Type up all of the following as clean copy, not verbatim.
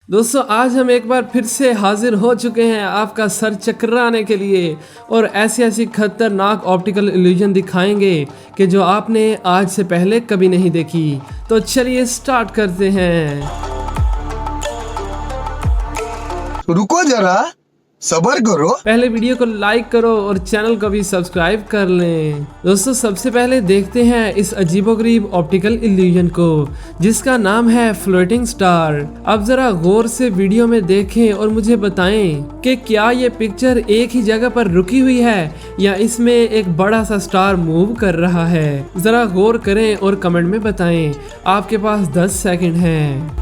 दोस्तों आज हम एक बार फिर से हाजिर हो चुके हैं आपका सर चकराने के लिए और ऐसी ऐसी खतरनाक ऑप्टिकल इल्यूजन दिखाएंगे कि जो आपने आज से पहले कभी नहीं देखी। तो चलिए स्टार्ट करते हैं। रुको जरा सब्र करो। पहले वीडियो को लाइक करो और चैनल को भी सब्सक्राइब कर लें। दोस्तों सबसे पहले देखते हैं इस अजीबोगरीब ऑप्टिकल इल्यूजन को जिसका नाम है फ्लोटिंग स्टार। अब जरा गौर से वीडियो में देखें और मुझे बताएं कि क्या ये पिक्चर एक ही जगह पर रुकी हुई है या इसमें एक बड़ा सा स्टार मूव कर रहा है। जरा गौर करें और कमेंट में बताएं। आपके पास 10 सेकंड हैं।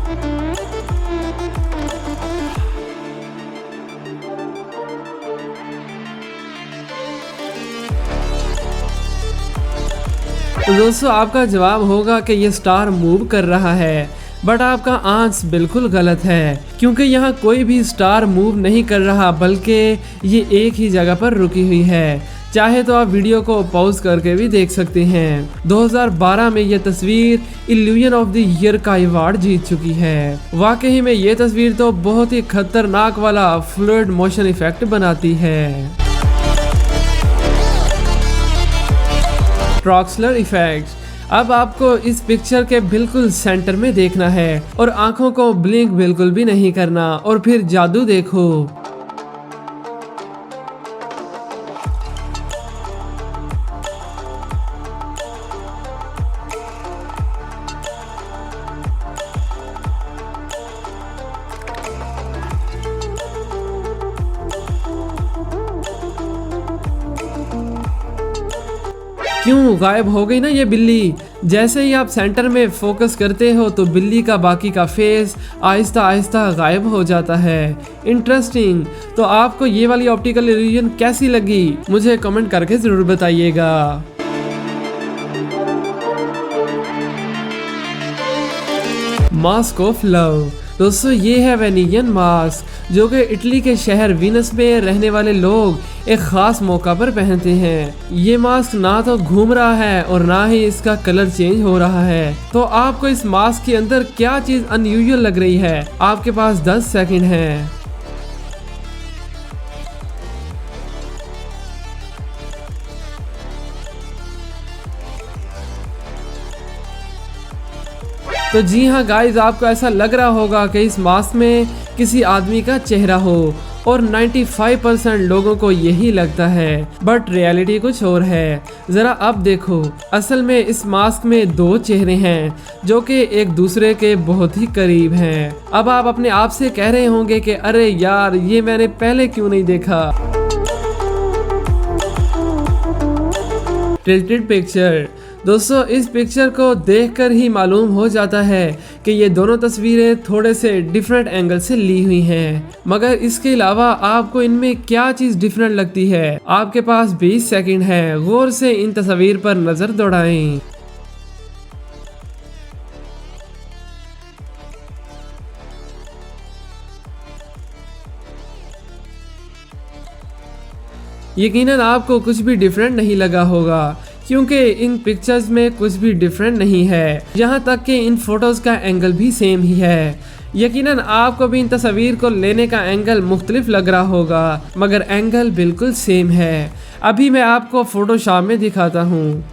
तो दोस्तों आपका जवाब होगा कि ये स्टार मूव कर रहा है, बट आपका आंसर बिल्कुल गलत है क्योंकि यहाँ कोई भी स्टार मूव नहीं कर रहा बल्कि ये एक ही जगह पर रुकी हुई है। चाहे तो आप वीडियो को पॉज करके भी देख सकते हैं। 2012 में ये तस्वीर इल्यूजन ऑफ द ईयर का अवार्ड जीत चुकी है। वाकई में ये तस्वीर तो बहुत ही खतरनाक वाला फ्लूइड मोशन इफेक्ट बनाती है। ट्रॉक्सलर इफेक्ट। अब आपको इस पिक्चर के बिल्कुल सेंटर में देखना है और आंखों को ब्लिंक बिल्कुल भी नहीं करना और फिर जादू देखो। क्यों गायब हो गई ना ये बिल्ली। जैसे ही आप सेंटर में फोकस करते हो तो बिल्ली का बाकी का फेस आहिस्ता आहिस्ता गायब हो जाता है। इंटरेस्टिंग। तो आपको ये वाली ऑप्टिकल इल्यूजन कैसी लगी मुझे कमेंट करके जरूर बताइएगा। Mask of love. दोस्तों ये है वेनिजियन मास्क जो कि इटली के शहर वीनस में रहने वाले लोग एक खास मौका पर पहनते हैं। ये मास्क ना तो घूम रहा है और ना ही इसका कलर चेंज हो रहा है। तो आपको इस मास्क के अंदर क्या चीज अनयूजुअल लग रही है? आपके पास 10 सेकंड हैं। तो जी हाँ गाइज, आपको ऐसा लग रहा होगा कि इस मास्क में किसी आदमी का चेहरा हो और 95% लोगों को यही लगता है, बट रियलिटी कुछ और है। जरा अब देखो, असल में इस मास्क में 2 चेहरे हैं जो कि एक दूसरे के बहुत ही करीब हैं। अब आप अपने आप से कह रहे होंगे कि अरे यार ये मैंने पहले क्यों नहीं देखा। Tilted picture. दोस्तों इस पिक्चर को देखकर ही मालूम हो जाता है कि ये दोनों तस्वीरें थोड़े से डिफरेंट एंगल से ली हुई हैं, मगर इसके अलावा आपको इनमें क्या चीज डिफरेंट लगती है? आपके पास 20 सेकंड है। गौर से इन तस्वीर पर नजर दौड़ाएं। यकीनन आपको कुछ भी डिफरेंट नहीं लगा होगा क्योंकि इन पिक्चर्स में कुछ भी डिफरेंट नहीं है, यहाँ तक कि इन फोटोज का एंगल भी सेम ही है। यकीनन आपको भी इन तस्वीर को लेने का एंगल मुख्तलिफ लग रहा होगा मगर एंगल बिल्कुल सेम है। अभी मैं आपको फोटोशॉप में दिखाता हूँ।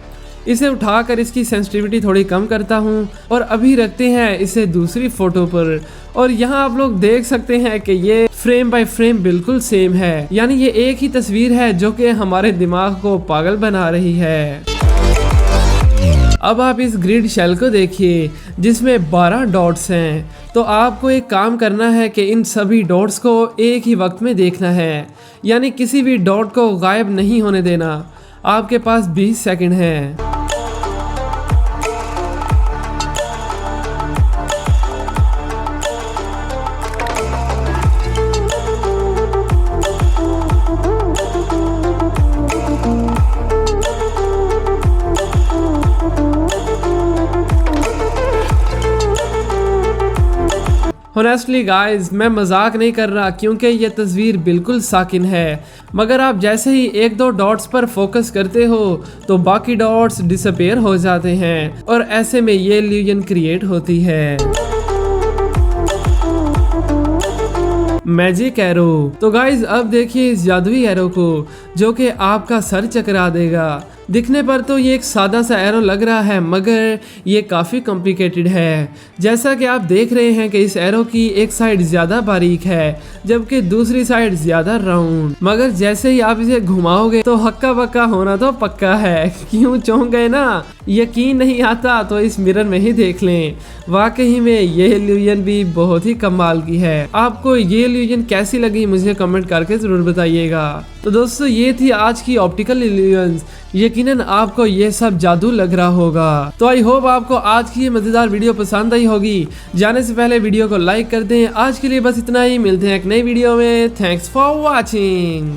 इसे उठाकर इसकी सेंसिटिविटी थोड़ी कम करता हूँ और अभी रखते हैं इसे दूसरी फोटो पर और यहाँ आप लोग देख सकते हैं कि ये फ्रेम बाय फ्रेम बिल्कुल सेम है, यानी ये एक ही तस्वीर है जो कि हमारे दिमाग को पागल बना रही है। अब आप इस ग्रिड शेल को देखिए जिसमें 12 डॉट्स हैं। तो आपको एक काम करना है कि इन सभी डॉट्स को एक ही वक्त में देखना है, यानी किसी भी डॉट को गायब नहीं होने देना। आपके पास 20 सेकंड हैं। ऑनेस्टली गाइज मैं मजाक नहीं कर रहा क्योंकि ये तस्वीर बिल्कुल साकिन है, मगर आप जैसे ही 1-2 डॉट्स पर फोकस करते हो तो बाकी डॉट्स डिसअपेयर हो जाते हैं और ऐसे में ये इल्यूजन क्रिएट होती है। Magic arrow. तो गाइज अब देखिए इस जादुई एरो को जो कि आपका सर चकरा देगा। दिखने पर तो ये एक सादा सा एरो लग रहा है मगर ये काफ़ी कॉम्प्लिकेटेड है। जैसा कि आप देख रहे हैं कि इस एरो की एक साइड ज़्यादा बारीक है जबकि दूसरी साइड ज़्यादा राउंड, मगर जैसे ही आप इसे घुमाओगे तो हक्का बक्का होना तो पक्का है। क्यों चौंक गए ना? यकीन नहीं आता तो इस मिरर में ही देख लें। वाकई में ये इल्यूजन भी बहुत ही कमाल की है। आपको ये इल्यूजन कैसी लगी मुझे कमेंट करके ज़रूर बताइएगा। तो दोस्तों ये थी आज की ऑप्टिकल इल्यूजन्स। यकीनन आपको ये सब जादू लग रहा होगा। तो आई होप आपको आज की ये मजेदार वीडियो पसंद आई होगी। जाने से पहले वीडियो को लाइक कर दें। आज के लिए बस इतना ही, मिलते हैं एक नई वीडियो में। Thanks for watching.